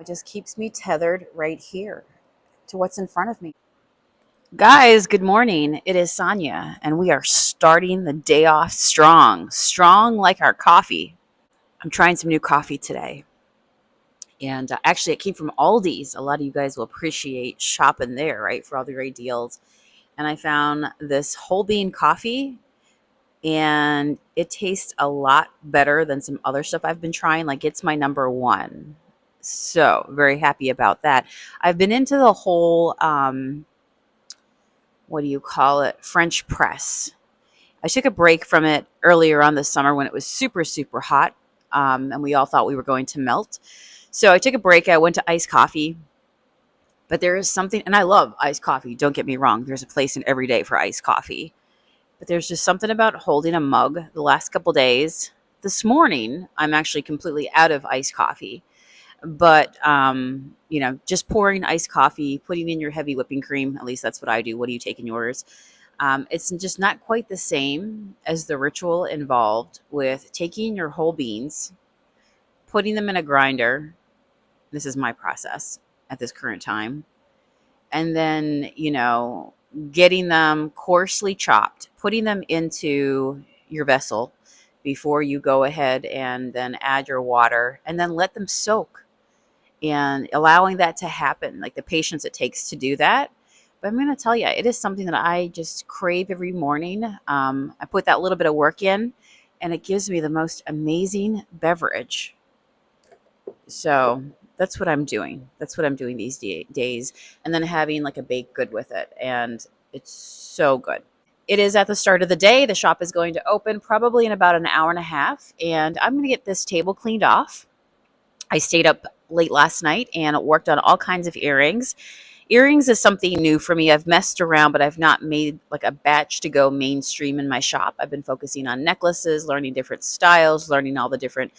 It just keeps me tethered right here to what's in front of me. Guys, good morning. It is Sonia, and we are starting the day off strong. Strong like our coffee. I'm trying some new coffee today. And actually, it came from Aldi's. A lot of you guys will appreciate shopping there, right, for all the great deals. And I found this whole bean coffee, and it tastes a lot better than some other stuff I've been trying. Like, it's my number one. So, very happy about that. I've been into the whole, what do you call it, French press. I took a break from it earlier on this summer when it was super, super hot, and we all thought we were going to melt. So I took a break. I went to iced coffee, but there is something, and I love iced coffee. Don't get me wrong. There's a place in every day for iced coffee, but there's just something about holding a mug the last couple days. This morning, I'm actually completely out of iced coffee, but just pouring iced coffee, putting in your heavy whipping cream. At least that's what I do. What do you take in yours? It's just not quite the same as the ritual involved with taking your whole beans, putting them in a grinder. This is my process at this current time. And then, getting them coarsely chopped, putting them into your vessel before you go ahead and then add your water and then let them soak and allowing that to happen, like the patience it takes to do that. But I'm going to tell you, it is something that I just crave every morning. I put that little bit of work in, and it gives me the most amazing beverage. So that's what I'm doing. That's what I'm doing these days. And then having like a baked good with it. And it's so good. It is at the start of the day. The shop is going to open probably in about an hour and a half. And I'm going to get this table cleaned off. I stayed up late last night and worked on all kinds of earrings. Earrings is something new for me. I've messed around, but I've not made like a batch to go mainstream in my shop. I've been focusing on necklaces, learning different styles, learning all the different,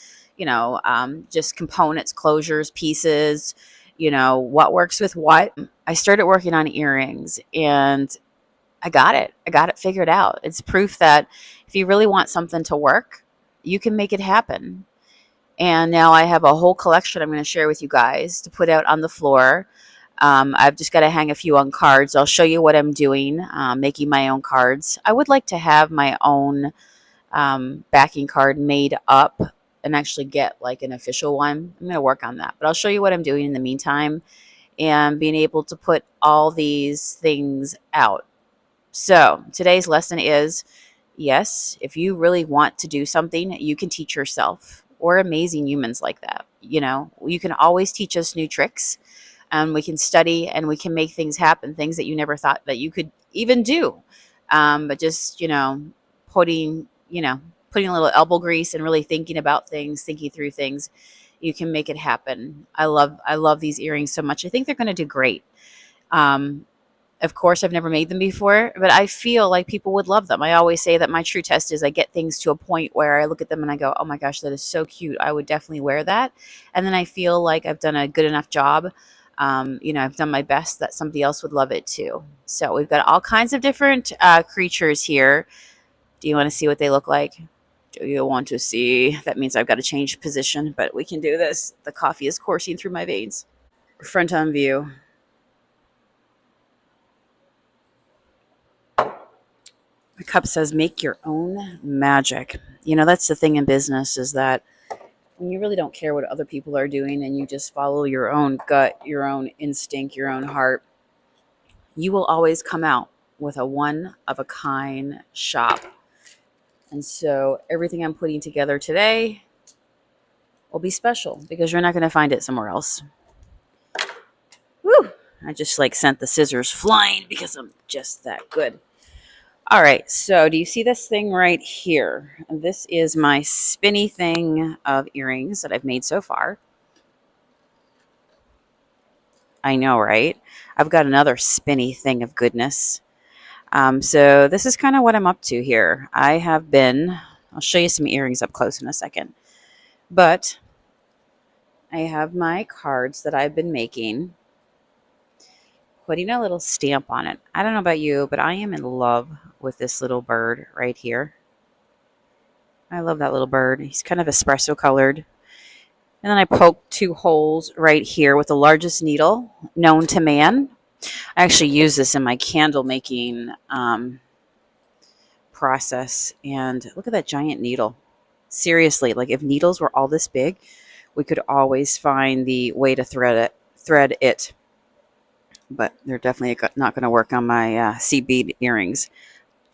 just components, closures, pieces, what works with what. I started working on earrings and I got it. I got it figured out. It's proof that if you really want something to work, you can make it happen. And now I have a whole collection I'm going to share with you guys to put out on the floor. I've just got to hang a few on cards. I'll show you what I'm doing, making my own cards. I would like to have my own backing card made up and actually get like an official one. I'm going to work on that. But I'll show you what I'm doing in the meantime and being able to put all these things out. So today's lesson is, yes, if you really want to do something, you can teach yourself. We're amazing humans like that. You can always teach us new tricks and we can study and we can make things happen, things that you never thought that you could even do. But just, putting, putting a little elbow grease and really thinking about things, thinking through things, you can make it happen. I love these earrings so much. I think they're going to do great. Um, of course, I've never made them before, but I feel like people would love them. I always say that my true test is I get things to a point where I look at them and I go, oh my gosh, that is so cute. I would definitely wear that. And then I feel like I've done a good enough job. I've done my best that somebody else would love it too. So we've got all kinds of different creatures here. Do you want to see what they look like? Do you want to see? That means I've got to change position, but we can do this. The coffee is coursing through my veins. Front on view. The cup says, make your own magic. That's the thing in business is that when you really don't care what other people are doing and you just follow your own gut, your own instinct, your own heart, you will always come out with a one of a kind shop. And so everything I'm putting together today will be special because you're not going to find it somewhere else. Woo! I just sent the scissors flying because I'm just that good. All right, so do you see this thing right here? This is my spinny thing of earrings that I've made so far. I know, right? I've got another spinny thing of goodness. So this is kind of what I'm up to here. I'll show you some earrings up close in a second. But I have my cards that I've been making, putting a little stamp on it. I don't know about you, but I am in love with this little bird right here. I love that little bird. He's kind of espresso colored. And then I poked 2 holes right here with the largest needle known to man. I actually use this in my candle making process. And look at that giant needle. Seriously, like if needles were all this big, we could always find the way to thread it. But they're definitely not going to work on my sea bead earrings.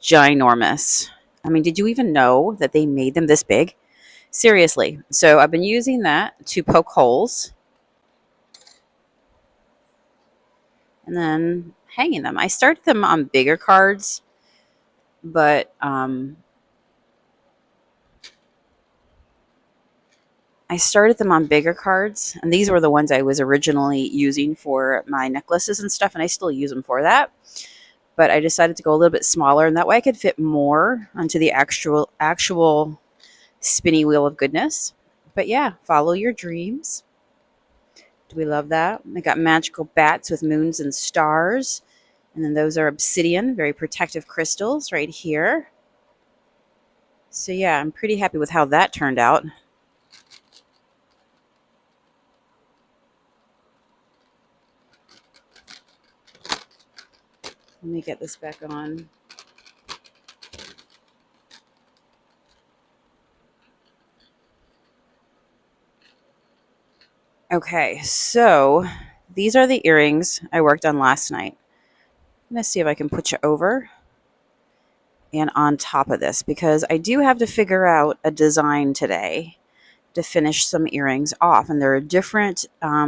Ginormous. I mean, did you even know that they made them this big? Seriously. So I've been using that to poke holes and then hanging them. I started them on bigger cards, but and these were the ones I was originally using for my necklaces and stuff, and I still use them for that. But I decided to go a little bit smaller, and that way I could fit more onto the actual spinny wheel of goodness. But yeah, follow your dreams. Do we love that? I got magical bats with moons and stars. And then those are obsidian, very protective crystals right here. So yeah, I'm pretty happy with how that turned out. Let me get this back on. Okay, so these are the earrings I worked on last night. I'm going to see if I can put you over and on top of this because I do have to figure out a design today to finish some earrings off, and they're a different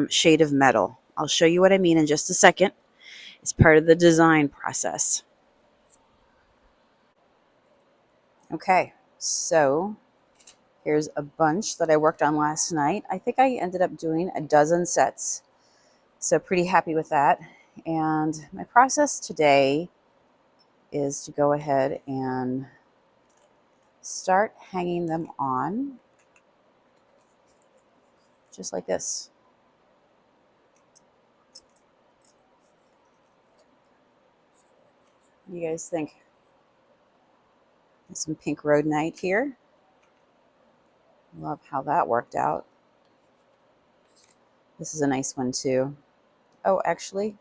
shade of metal. I'll show you what I mean in just a second. It's part of the design process. Okay, so here's a bunch that I worked on last night. I think I ended up doing a dozen sets, so pretty happy with that. And my process today is to go ahead and start hanging them on just like this. What do you guys think? Some pink rhodonite here. Love how that worked out. This is a nice one too. Oh, actually,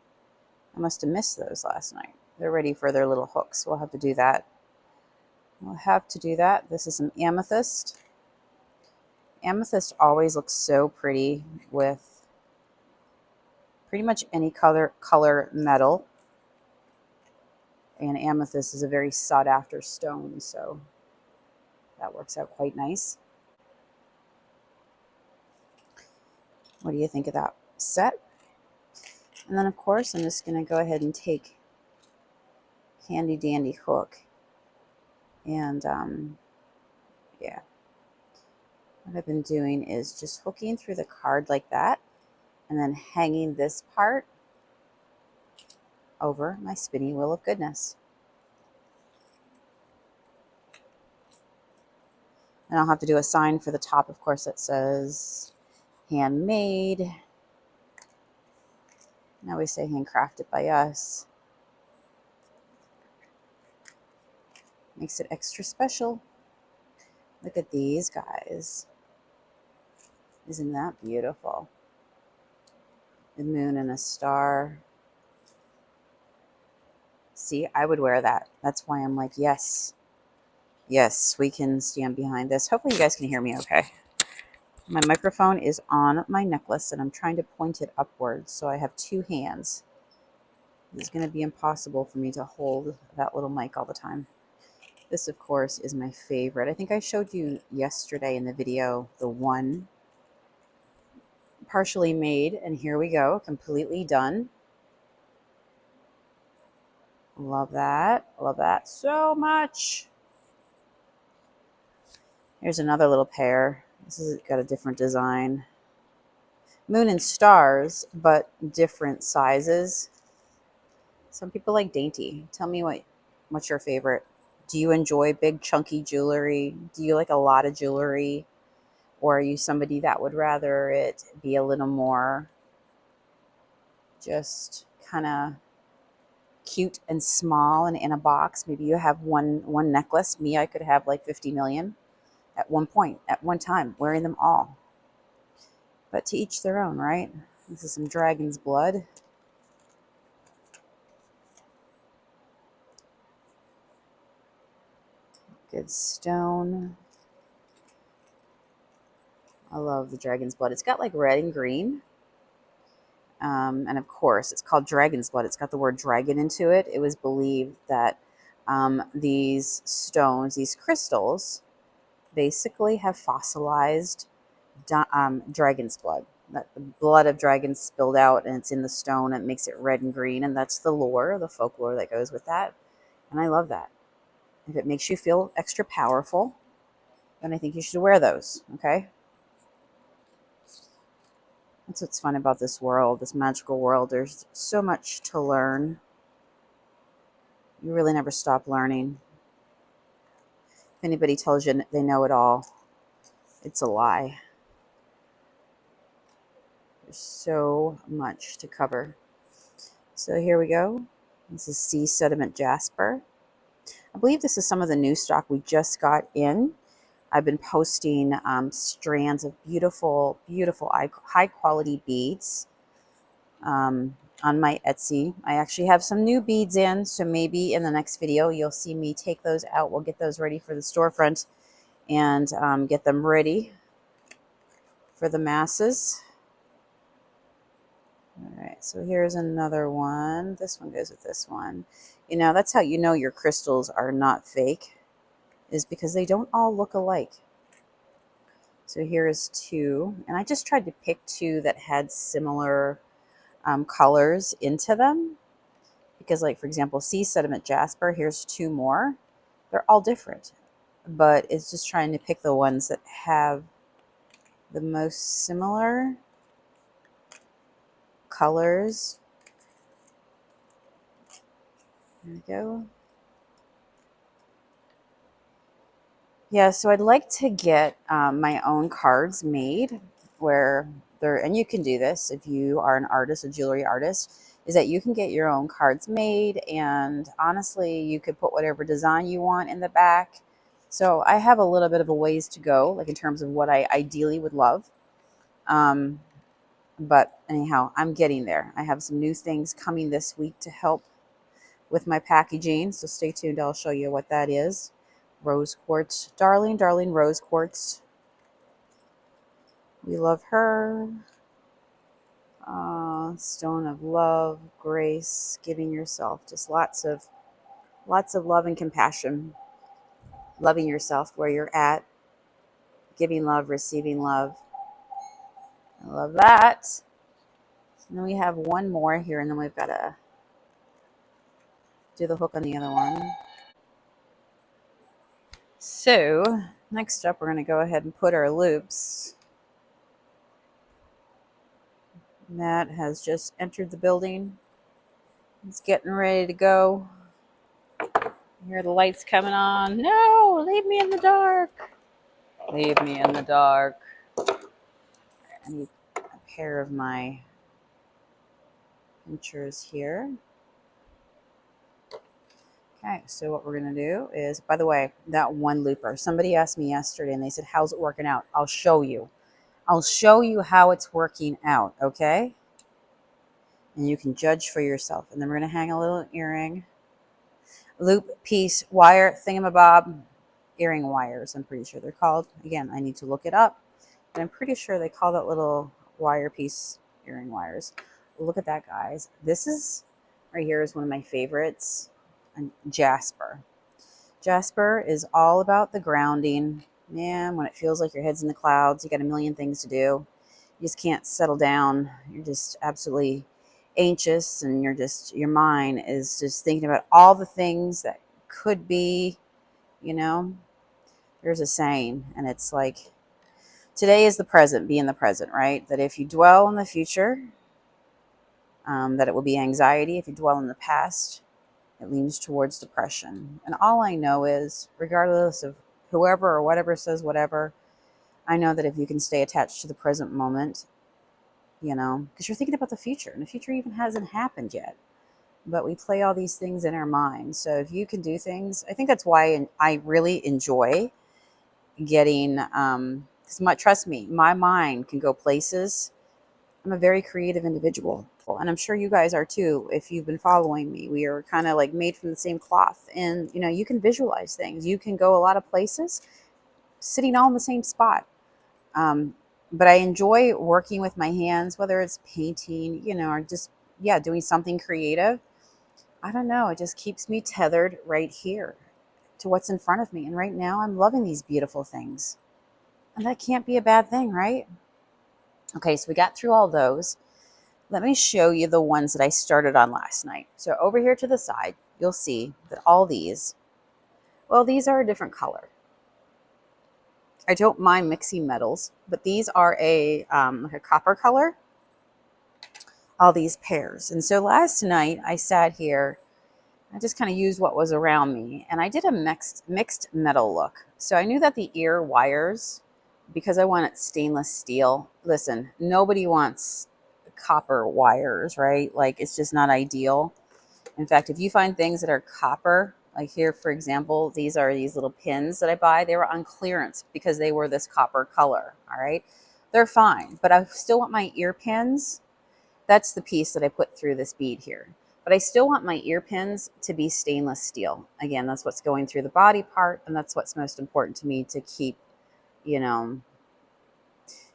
I must have missed those last night. They're ready for their little hooks. We'll have to do that. This is some amethyst. Amethyst always looks so pretty with pretty much any color metal. And amethyst is a very sought after stone, so that works out quite nice. What do you think of that set? And then of course I'm just going to go ahead and take handy dandy hook and yeah, what I've been doing is just hooking through the card like that and then hanging this part over my spinning wheel of goodness. And I'll have to do a sign for the top, of course, that says handmade. Now we say handcrafted by us. Makes it extra special. Look at these guys. Isn't that beautiful? The moon and a star. See, I would wear that. That's why I'm like, yes. Yes, we can stand behind this. Hopefully you guys can hear me okay. My microphone is on my necklace and I'm trying to point it upwards, so I have 2 hands. It's going to be impossible for me to hold that little mic all the time. This, of course, is my favorite. I think I showed you yesterday in the video the one partially made, and here we go, completely done. Love that. Love that so much. Here's another little pair. This has got a different design. Moon and stars, but different sizes. Some people like dainty. Tell me what's your favorite. Do you enjoy big chunky jewelry? Do you like a lot of jewelry? Or are you somebody that would rather it be a little more just kind of cute and small and in a box? Maybe you have one necklace. Me, I could have like 50 million at one point, at one time, wearing them all. But to each their own, right? This is some dragon's blood. Good stone. I love the dragon's blood. It's got like red and green. And of course, it's called dragon's blood. It's got the word dragon into it. It was believed that these stones, these crystals, basically have fossilized dragon's blood. That the blood of dragons spilled out and it's in the stone and it makes it red and green. And that's the lore, the folklore that goes with that. And I love that. If it makes you feel extra powerful, then I think you should wear those. Okay. That's what's fun about this world, this magical world. There's so much to learn. You really never stop learning. If anybody tells you they know it all, it's a lie. There's so much to cover. So here we go. This is sea sediment jasper. I believe this is some of the new stock we just got in. I've been posting strands of beautiful, beautiful high quality beads on my Etsy. I actually have some new beads in, so maybe in the next video you'll see me take those out. We'll get those ready for the storefront and get them ready for the masses. All right, so here's another one. This one goes with this one. You know, that's how you know your crystals are not fake, is because they don't all look alike. So here's two, and I just tried to pick two that had similar colors into them, because like, for example, sea sediment jasper, here's two more. They're all different, but it's just trying to pick the ones that have the most similar colors. There we go. Yeah, so I'd like to get my own cards made where they're, and you can do this if you are an artist, a jewelry artist, is that you can get your own cards made, and honestly, you could put whatever design you want in the back. So I have a little bit of a ways to go, like in terms of what I ideally would love. But anyhow, I'm getting there. I have some new things coming this week to help with my packaging, so stay tuned. I'll show you what that is. Rose quartz, darling, darling rose quartz. We love her. Stone of love, grace, giving yourself, just lots of love and compassion. Loving yourself where you're at, giving love, receiving love. I love that. And then we have one more here, and then we've got to do the hook on the other one. So next up, we're going to go ahead and put our loops. Matt has just entered the building. He's getting ready to go. You hear the lights coming on. No, leave me in the dark. Leave me in the dark. I need a pair of my pinchers here. Okay, so what we're going to do is, by the way, that one looper, somebody asked me yesterday and they said, how's it working out? I'll show you. I'll show you how it's working out, okay? And you can judge for yourself. And then we're going to hang a little earring. Loop, piece, wire, thingamabob, earring wires, I'm pretty sure they're called. Again, I need to look it up. And I'm pretty sure they call that little wire piece earring wires. Look at that, guys. This is, right here is one of my favorites. Jasper. Jasper is all about the grounding. Man, when it feels like your head's in the clouds, you got a million things to do. You just can't settle down. You're just absolutely anxious, and your mind is just thinking about all the things that could be, you know. There's a saying, and it's like, today is the present, be in the present, right? That if you dwell in the future, that it will be anxiety. If you dwell in the past, it leans towards depression. And all I know is, regardless of whoever or whatever says whatever, I know that if you can stay attached to the present moment, you know, because you're thinking about the future, and the future even hasn't happened yet. But we play all these things in our mind. So if you can do things, I think that's why I really enjoy getting Because trust me, my mind can go places. I'm a very creative individual, and I'm sure you guys are too. If you've been following me, we are kind of like made from the same cloth, and you can visualize things. You can go a lot of places sitting all in the same spot. Um, but I enjoy working with my hands, whether it's painting, or just, yeah, doing something creative. I don't know. It just keeps me tethered right here to what's in front of me. And right now, I'm loving these beautiful things. And that can't be a bad thing, right? Okay, so we got through all those. Let me show you the ones that I started on last night. So over here to the side, you'll see that all these, well, these are a different color. I don't mind mixing metals, but these are like a copper color, all these pairs. And so last night I sat here, I just kind of used what was around me, and I did a mixed metal look. So I knew that the ear wires, because I wanted stainless steel. Listen, nobody wants copper wires, right? Like, it's just not ideal. In fact, if you find things that are copper, like here, for example, these are these little pins that I buy. They were on clearance because they were this copper color. All right. They're fine, but I still want my ear pins. That's the piece that I put through this bead here. But I still want my ear pins to be stainless steel. Again, that's what's going through the body part, and that's what's most important to me, to you know,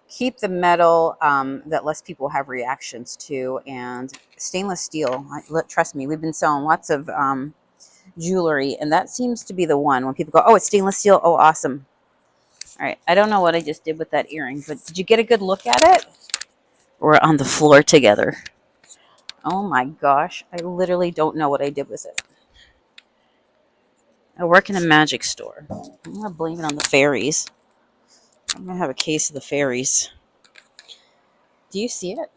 keep the metal that less people have reactions to. And stainless steel, trust me, we've been selling lots of jewelry, and that seems to be the one when people go, oh, it's stainless steel. Oh, awesome. All right. I don't know what I just did with that earring, but did you get a good look at it? We're on the floor together. Oh my gosh. I literally don't know what I did with it. I work in a magic store. I'm going to blame it on the fairies. I'm going to have a case of the fairies. Do you see it?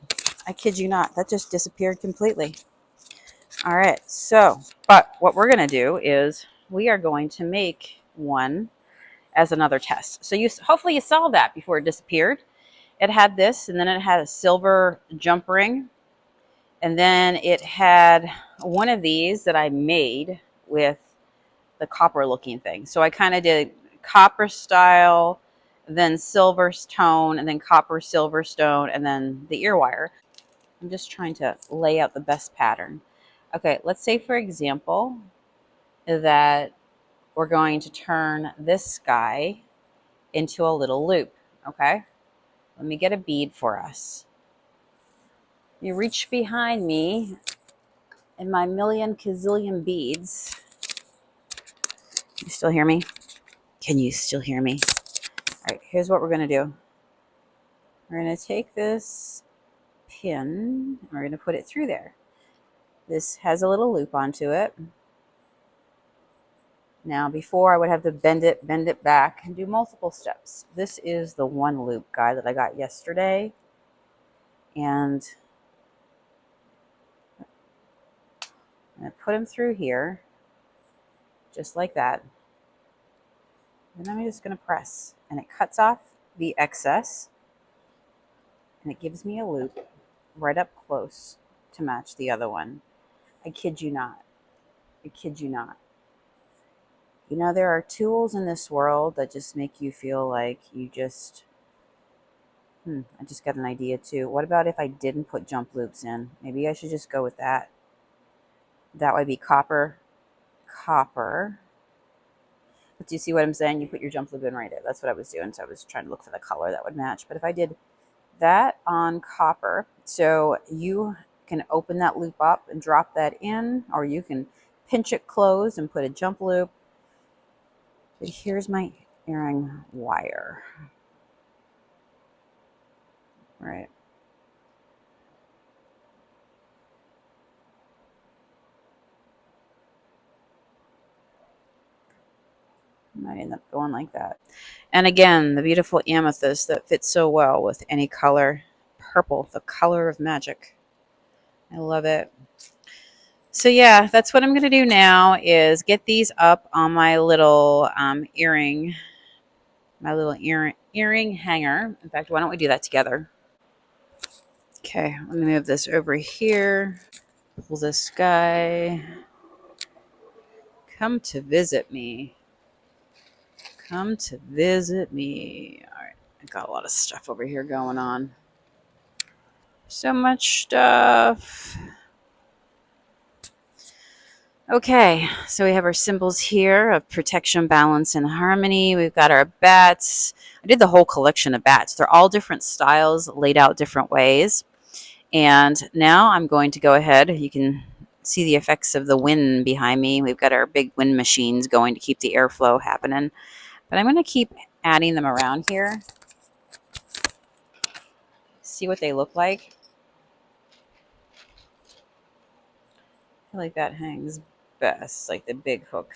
I kid you not. That just disappeared completely. All right. So, but what we're going to do is we are going to make one as another test. So hopefully you saw that before it disappeared. It had this, and then it had a silver jump ring. And then it had one of these that I made with the copper looking thing. So I kind of did copper style, then silver stone, and then copper silver stone, and then the ear wire. I'm just trying to lay out the best pattern. Okay, let's say, for example, that we're going to turn this guy into a little loop. Okay, let me get a bead for us. You reach behind me in my million gazillion beads. You still hear me? Can you still hear me? All right, here's what we're going to do. We're going to take this pin, we're going to put it through there. This has a little loop onto it. Now, before I would have to bend it back, and do multiple steps. This is the one loop guy that I got yesterday. And I'm going to put him through here, just like that. And then I'm just going to press, and it cuts off the excess, and it gives me a loop right up close to match the other one. I kid you not. I kid you not. You know, there are tools in this world that just make you feel like you just, I just got an idea too. What about if I didn't put jump loops in? Maybe I should just go with that. That would be copper. But do you see what I'm saying? You put your jump loop in right there. That's what I was doing. So I was trying to look for the color that would match. But if I did that on copper, so you can open that loop up and drop that in, or you can pinch it closed and put a jump loop. But here's my earring wire. Right. Might end up going like that. And again, the beautiful amethyst that fits so well with any color. Purple, the color of magic. I love it. So yeah, that's what I'm going to do now, is get these up on my little earring, earring hanger. In fact, why don't we do that together? Okay, let me move this over here. Pull this guy. Come to visit me. Come to visit me. All right, Got a lot of stuff over here going on. So much stuff. Okay, so we have our symbols here of protection, balance, and harmony. We've got our bats. I did the whole collection of bats. They're all different styles, laid out different ways. And now I'm going to go ahead. You can see the effects of the wind behind me. We've got our big wind machines going to keep the airflow happening. But I'm going to keep adding them around here. See what they look like. I feel like that hangs best, like the big hook.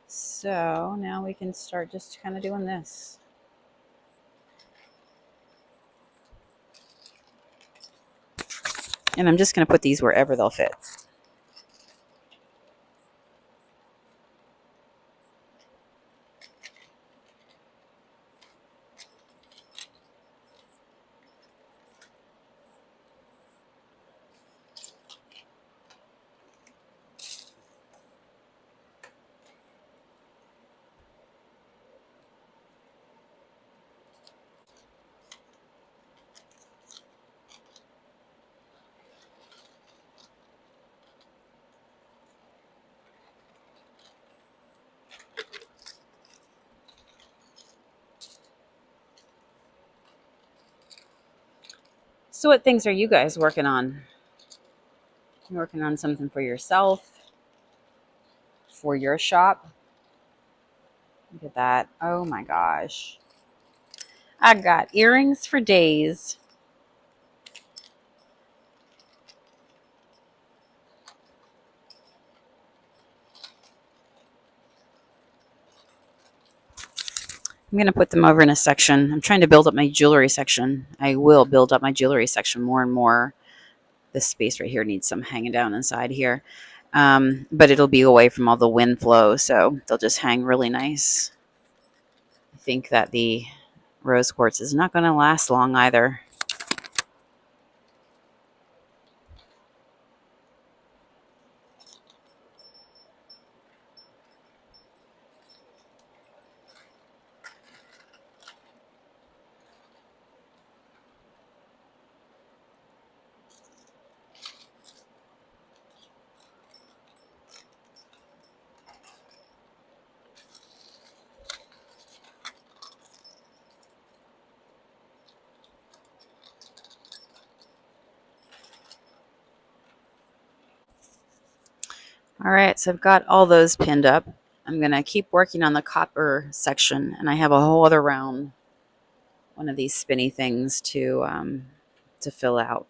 So now we can start just kind of doing this. And I'm just going to put these wherever they'll fit. So what things are you guys working on? You working on something for yourself? For your shop? Look at that. Oh my gosh. I got earrings for days. I'm going to put them over in a section. I'm trying to build up my jewelry section. I will build up my jewelry section more and more. This space right here needs some hanging down inside here. But it'll be away from all the wind flow, so they'll just hang really nice. I think that the rose quartz is not going to last long either. All right, so I've got all those pinned up. I'm going to keep working on the copper section, and I have a whole other round, one of these spinny things to fill out.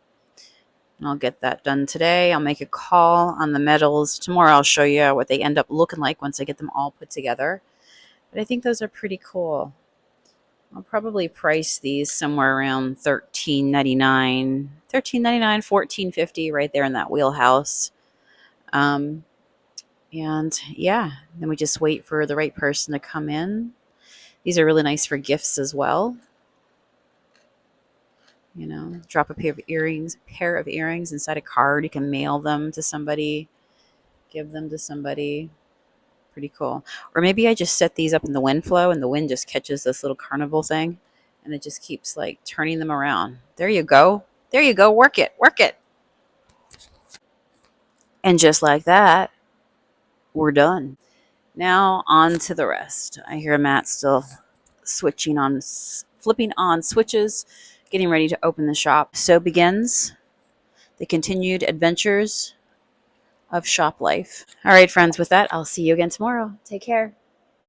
And I'll get that done today. I'll make a call on the metals. Tomorrow I'll show you what they end up looking like once I get them all put together. But I think those are pretty cool. I'll probably price these somewhere around $13.99, $14.50, right there in that wheelhouse. And yeah, then we just wait for the right person to come in. These are really nice for gifts as well. You know, drop a pair of earrings inside a card. You can mail them to somebody, give them to somebody. Pretty cool. Or maybe I just set these up in the wind flow and the wind just catches this little carnival thing and it just keeps like turning them around. There you go. There you go. Work it. Work it. And just like that, we're done. Now on to the rest. I hear Matt still flipping on switches, getting ready to open the shop. So begins the continued adventures of shop life. All right, friends, with that, I'll see you again tomorrow. Take care.